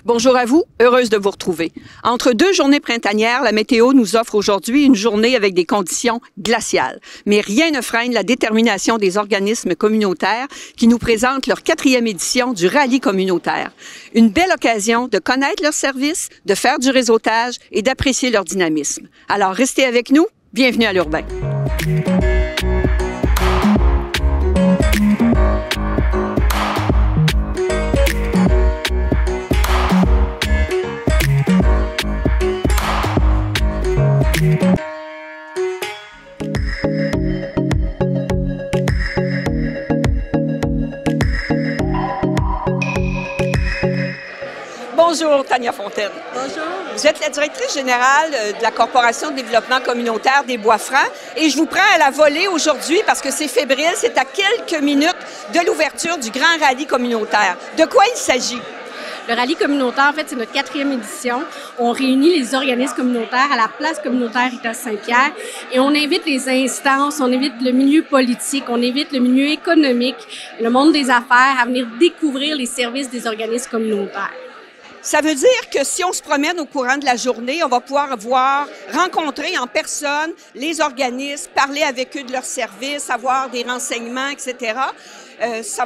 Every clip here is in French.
Bonjour à vous, heureuse de vous retrouver. Entre deux journées printanières, la météo nous offre aujourd'hui une journée avec des conditions glaciales. Mais rien ne freine la détermination des organismes communautaires qui nous présentent leur 4e édition du rallye communautaire. Une belle occasion de connaître leurs services, de faire du réseautage et d'apprécier leur dynamisme. Alors restez avec nous, bienvenue à l'Urbain. Bonjour, Tania Fontaine. Bonjour. Vous êtes la directrice générale de la Corporation de développement communautaire des Bois-Francs et je vous prends à la volée aujourd'hui parce que c'est fébrile, c'est à quelques minutes de l'ouverture du grand rallye communautaire. De quoi il s'agit? Le rallye communautaire, en fait, c'est notre 4e édition. On réunit les organismes communautaires à la place communautaire Rita-Saint-Pierre et on invite les instances, on invite le milieu politique, on invite le milieu économique, le monde des affaires à venir découvrir les services des organismes communautaires. Ça veut dire que si on se promène au courant de la journée, on va pouvoir rencontrer en personne les organismes, parler avec eux de leurs services, avoir des renseignements, etc. Ça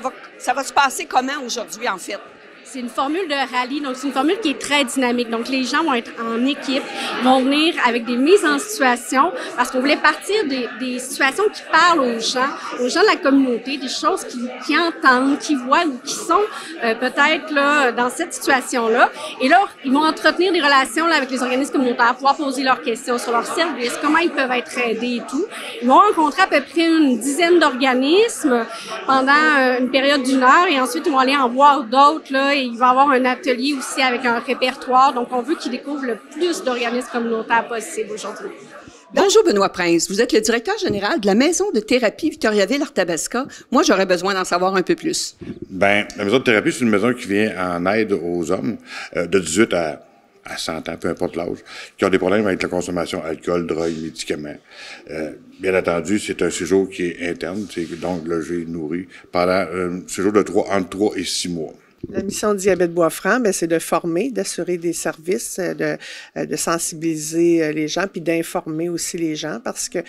va se passer comment aujourd'hui, en fait? C'est une formule de rallye, donc c'est une formule qui est très dynamique. Donc, les gens vont être en équipe, vont venir avec des mises en situation parce qu'on voulait partir des situations qui parlent aux gens de la communauté, des choses qui entendent, qui voient ou qui sont peut-être là dans cette situation-là. Et là, ils vont entretenir des relations là, avec les organismes communautaires, pouvoir poser leurs questions sur leurs services, comment ils peuvent être aidés et tout. Ils vont rencontrer à peu près une dizaine d'organismes pendant une période d'1 heure et ensuite, ils vont aller en voir d'autres là. Et il va y avoir un atelier aussi avec un répertoire. Donc, on veut qu'ils découvrent le plus d'organismes communautaires possible aujourd'hui. Bonjour Benoît Prince, vous êtes le directeur général de la maison de thérapie Victoriaville-Arthabasca. Moi, j'aurais besoin d'en savoir un peu plus. Bien, la maison de thérapie, c'est une maison qui vient en aide aux hommes de 18 à 100 ans, peu importe l'âge, qui ont des problèmes avec la consommation alcool, drogue, médicaments. Bien entendu, c'est un séjour qui est interne, c'est donc logé, nourri, pendant un séjour de entre 3 et 6 mois. La mission de Diabète Bois-Francs, c'est de former, d'assurer des services, de sensibiliser les gens, puis d'informer aussi les gens parce que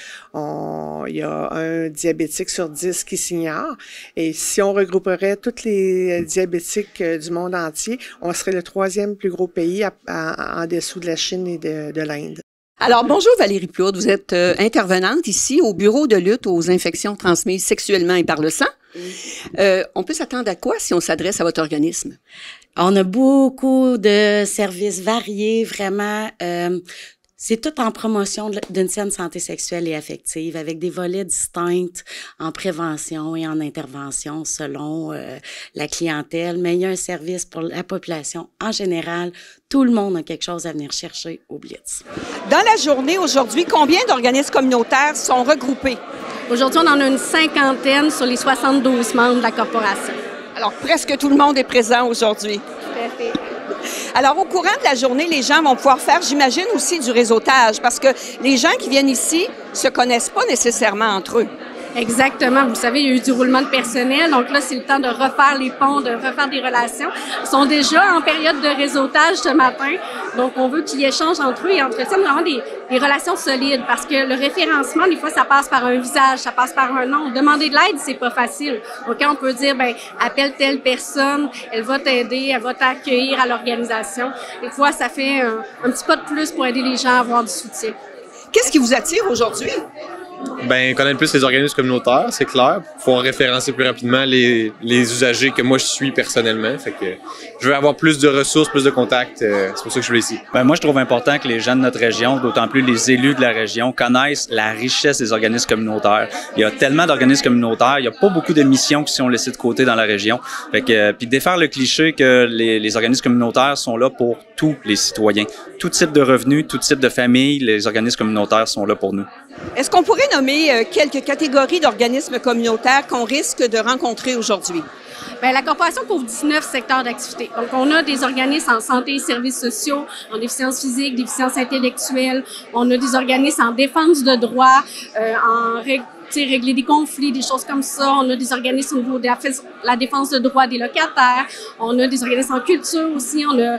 il y a un diabétique sur 10 qui s'ignore. Et si on regrouperait tous les diabétiques du monde entier, on serait le 3e plus gros pays en dessous de la Chine et de l'Inde. Alors, bonjour Valérie Plourde, vous êtes intervenante ici au Bureau de lutte aux infections transmises sexuellement et par le sang. On peut s'attendre à quoi si on s'adresse à votre organisme? On a beaucoup de services variés, vraiment. C'est tout en promotion d'une saine santé sexuelle et affective, avec des volets distincts en prévention et en intervention selon la clientèle. Mais il y a un service pour la population en général. Tout le monde a quelque chose à venir chercher au Blitz. Dans la journée aujourd'hui, combien d'organismes communautaires sont regroupés? Aujourd'hui, on en a une 50aine sur les 72 membres de la corporation. Alors, presque tout le monde est présent aujourd'hui. Tout à fait. Alors, au courant de la journée, les gens vont pouvoir faire, j'imagine, aussi du réseautage parce que les gens qui viennent ici se connaissent pas nécessairement entre eux. Exactement. Vous savez, il y a eu du roulement de personnel. Donc là, c'est le temps de refaire les ponts, de refaire des relations. Ils sont déjà en période de réseautage ce matin. Donc, on veut qu'ils échangent entre eux et entretiennent vraiment des relations solides parce que le référencement, des fois, ça passe par un visage, ça passe par un nom. Demander de l'aide, c'est pas facile. Donc, on peut dire, appelle telle personne, elle va t'aider, elle va t'accueillir à l'organisation. Des fois, ça fait un petit pas de plus pour aider les gens à avoir du soutien. Qu'est-ce qui vous attire aujourd'hui? Connaître plus les organismes communautaires, c'est clair. Faut référencer plus rapidement les usagers que moi je suis personnellement. Fait que je veux avoir plus de ressources, plus de contacts. C'est pour ça que je suis ici. Moi, je trouve important que les gens de notre région, d'autant plus les élus de la région, connaissent la richesse des organismes communautaires. Il y a tellement d'organismes communautaires, il n'y a pas beaucoup de missions qui sont laissées de côté dans la région. Fait que puis défaire le cliché que les organismes communautaires sont là pour tous les citoyens. Tout type de revenus, tout type de famille, les organismes communautaires sont là pour nous. Est-ce qu'on pourrait nommer quelques catégories d'organismes communautaires qu'on risque de rencontrer aujourd'hui? Bien, la corporation couvre 19 secteurs d'activité. Donc, on a des organismes en santé et services sociaux, en déficience physique, déficience intellectuelle. On a des organismes en défense de droits, régler des conflits, des choses comme ça. On a des organismes au niveau de la défense de droits des locataires. On a des organismes en culture aussi. On a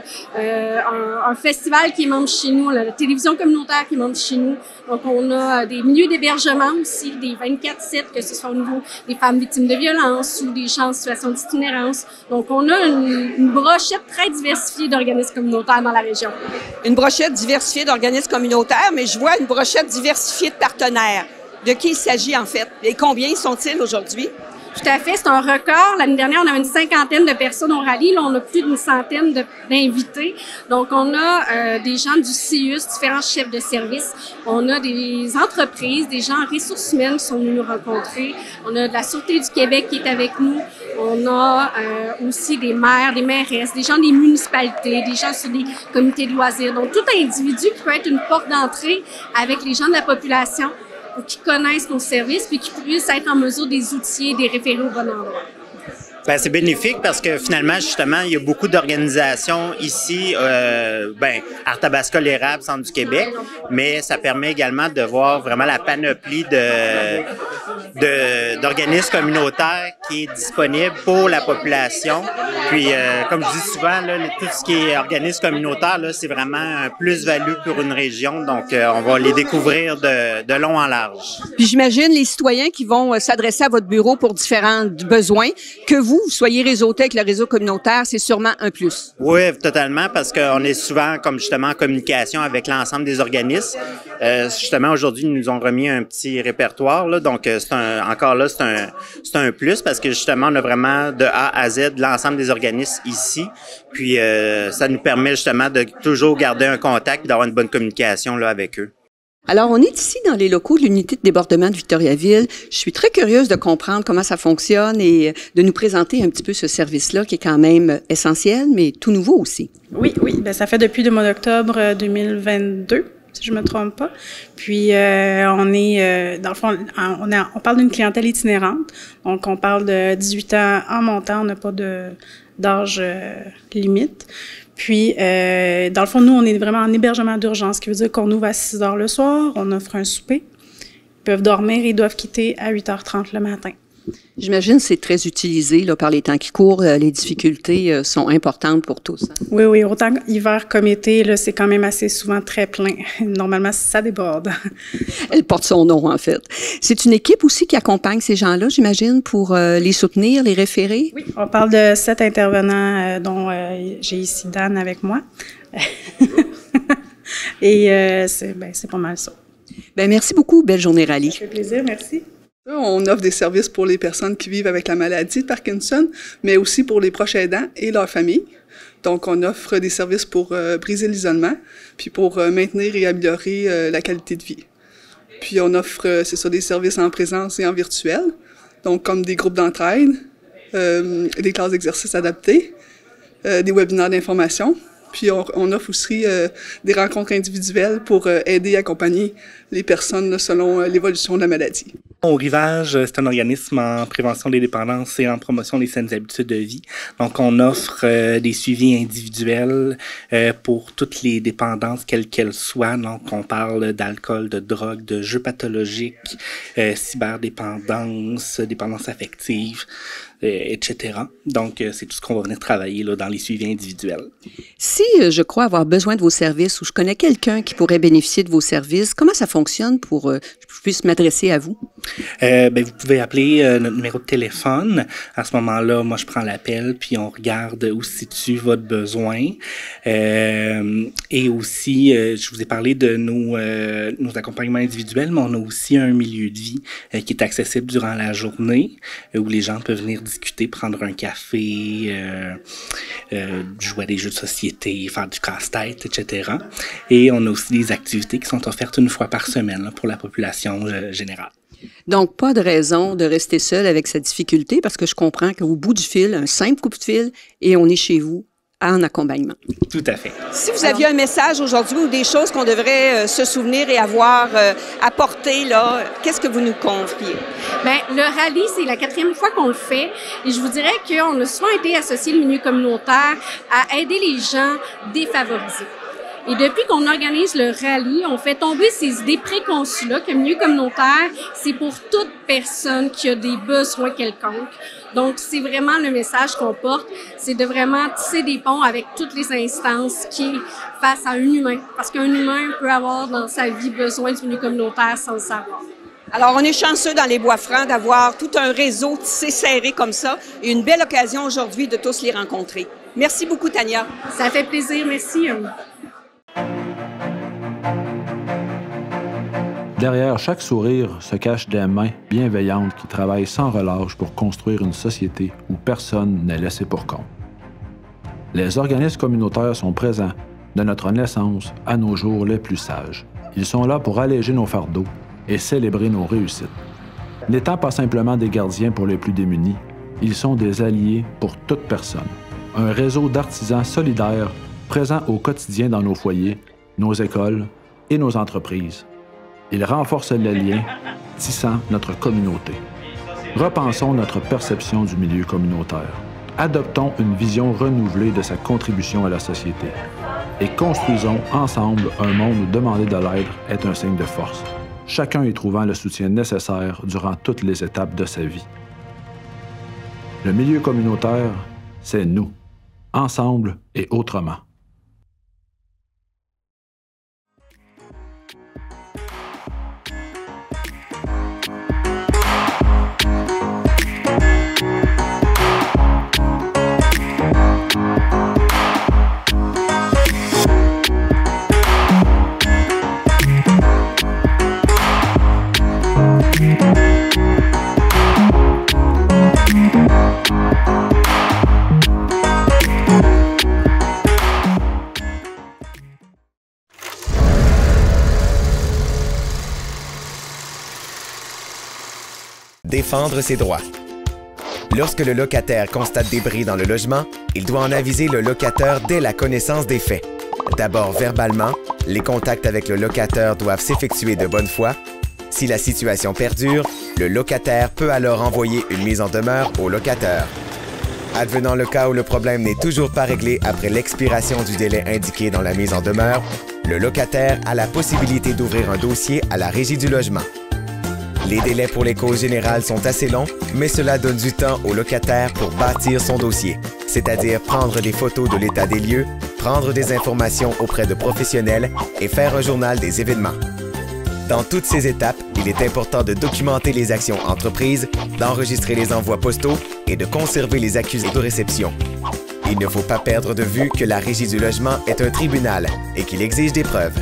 un festival qui est membre chez nous, la télévision communautaire qui est membre chez nous. Donc, on a des milieux d'hébergement aussi, des 24/7, que ce soit au niveau des femmes victimes de violences ou des gens en situation d'itinérance. Donc, on a une brochette très diversifiée d'organismes communautaires dans la région. Une brochette diversifiée d'organismes communautaires, mais je vois une brochette diversifiée de partenaires. De qui il s'agit en fait? Et combien sont-ils aujourd'hui? Tout à fait, c'est un record. L'année dernière, on avait une 50aine de personnes au rallye. Là, on a plus d'une centaine d'invités. Donc, on a des gens du CIUS, différents chefs de service. On a des entreprises, des gens en ressources humaines qui sont venus nous rencontrer. On a de la Sûreté du Québec qui est avec nous. On a aussi des maires, des mairesses, des gens des municipalités, des gens sur des comités de loisirs. Donc, tout individu qui peut être une porte d'entrée avec les gens de la population qui connaissent nos services puis qui puissent être en mesure des outils et des référer au bon endroit. Ben, c'est bénéfique parce que finalement, justement, il y a beaucoup d'organisations ici, Arthabasca, l'Érable, Centre du Québec, mais ça permet également de voir vraiment la panoplie d'organismes communautaires qui est disponible pour la population. Puis, comme je dis souvent, là, tout ce qui est organisme communautaire, là, c'est vraiment un plus-value pour une région. Donc, on va les découvrir de long en large. Puis j'imagine les citoyens qui vont s'adresser à votre bureau pour différents besoins, que vous soyez réseauté avec le réseau communautaire, c'est sûrement un plus. Oui, totalement, parce qu'on est souvent comme justement en communication avec l'ensemble des organismes. Justement, aujourd'hui, ils nous ont remis un petit répertoire, là, donc c'est un plus parce que justement, on a vraiment de A à Z l'ensemble des organismes ici. Puis ça nous permet justement de toujours garder un contact et d'avoir une bonne communication là avec eux. Alors, on est ici dans les locaux de l'unité de débordement de Victoriaville. Je suis très curieuse de comprendre comment ça fonctionne et de nous présenter un petit peu ce service-là qui est quand même essentiel, mais tout nouveau aussi. Oui. Ben, ça fait depuis le mois d'octobre 2022, si je me trompe pas. Puis, on est, dans le fond, on parle d'une clientèle itinérante. Donc, on parle de 18 ans en montant. On n'a pas d'âge limite. Puis, dans le fond, nous, on est vraiment en hébergement d'urgence, ce qui veut dire qu'on ouvre à 6 heures le soir, on offre un souper, ils peuvent dormir et doivent quitter à 8h30 le matin. J'imagine que c'est très utilisé là, par les temps qui courent. Les difficultés sont importantes pour tous. Hein? Oui, autant hiver comme été, là, c'est quand même assez souvent très plein. Normalement, ça déborde. Elle porte son nom, en fait. C'est une équipe aussi qui accompagne ces gens-là, j'imagine, pour les soutenir, les référer? Oui, on parle de 7 intervenants, dont j'ai ici Dan avec moi. Et c'est pas mal ça. Ben merci beaucoup. Belle journée rallye. Ça fait plaisir, merci. On offre des services pour les personnes qui vivent avec la maladie de Parkinson, mais aussi pour les proches aidants et leurs familles. Donc, on offre des services pour briser l'isolement, puis pour maintenir et améliorer la qualité de vie. Puis, on offre, des services en présence et en virtuel, donc comme des groupes d'entraide, des classes d'exercices adaptées, des webinaires d'information. Puis on offre aussi des rencontres individuelles pour aider et accompagner les personnes là, selon l'évolution de la maladie. Au Rivage, c'est un organisme en prévention des dépendances et en promotion des saines habitudes de vie. Donc, on offre des suivis individuels pour toutes les dépendances, quelles qu'elles soient. Donc, on parle d'alcool, de drogue, de jeux pathologiques, cyberdépendance, dépendance affective, etc. Donc, c'est tout ce qu'on va venir travailler là, dans les suivis individuels. Si je crois avoir besoin de vos services ou je connais quelqu'un qui pourrait bénéficier de vos services, comment ça fonctionne pour que je puisse m'adresser à vous? Vous pouvez appeler notre numéro de téléphone. À ce moment-là, moi, je prends l'appel, puis on regarde où se situe votre besoin. Et aussi, je vous ai parlé de nos accompagnements individuels, mais on a aussi un milieu de vie qui est accessible durant la journée, où les gens peuvent venir discuter, prendre un café, jouer à des jeux de société, faire du casse-tête, etc. Et on a aussi des activités qui sont offertes une fois par semaine là, pour la population générale. Donc, pas de raison de rester seul avec cette difficulté parce que je comprends qu'au bout du fil, un simple coup de fil et on est chez vous en accompagnement. Tout à fait. Si vous aviez un message aujourd'hui ou des choses qu'on devrait se souvenir et avoir apporté, là, qu'est-ce que vous nous confiez? Bien, le rallye, c'est la 4e fois qu'on le fait et je vous dirais qu'on a souvent été associé le milieu communautaire à aider les gens défavorisés. Et depuis qu'on organise le rallye, on fait tomber ces idées préconçues-là que le milieu communautaire, c'est pour toute personne qui a des besoins quelconques. Donc, c'est vraiment le message qu'on porte, c'est de vraiment tisser des ponts avec toutes les instances qui est face à un humain. Parce qu'un humain peut avoir dans sa vie besoin du milieu communautaire sans le savoir. Alors, on est chanceux dans les Bois-Francs d'avoir tout un réseau tissé serré comme ça et une belle occasion aujourd'hui de tous les rencontrer. Merci beaucoup, Tania. Ça fait plaisir, merci. Derrière chaque sourire se cachent des mains bienveillantes qui travaillent sans relâche pour construire une société où personne n'est laissé pour compte. Les organismes communautaires sont présents de notre naissance à nos jours les plus sages. Ils sont là pour alléger nos fardeaux et célébrer nos réussites. N'étant pas simplement des gardiens pour les plus démunis, ils sont des alliés pour toute personne. Un réseau d'artisans solidaires présents au quotidien dans nos foyers, nos écoles et nos entreprises. Ils renforcent les liens, tissant notre communauté. Repensons notre perception du milieu communautaire. Adoptons une vision renouvelée de sa contribution à la société. Et construisons ensemble un monde où demander de l'aide est un signe de force, chacun y trouvant le soutien nécessaire durant toutes les étapes de sa vie. Le milieu communautaire, c'est nous, ensemble et autrement. Défendre ses droits. Lorsque le locataire constate des bris dans le logement, il doit en aviser le locataire dès la connaissance des faits. D'abord verbalement, les contacts avec le locataire doivent s'effectuer de bonne foi. Si la situation perdure, le locataire peut alors envoyer une mise en demeure au locataire. Advenant le cas où le problème n'est toujours pas réglé après l'expiration du délai indiqué dans la mise en demeure, le locataire a la possibilité d'ouvrir un dossier à la Régie du logement. Les délais pour les causes générales sont assez longs, mais cela donne du temps au locataire pour bâtir son dossier, c'est-à-dire prendre des photos de l'état des lieux, prendre des informations auprès de professionnels et faire un journal des événements. Dans toutes ces étapes, il est important de documenter les actions entreprises, d'enregistrer les envois postaux et de conserver les accusés de réception. Il ne faut pas perdre de vue que la Régie du logement est un tribunal et qu'il exige des preuves.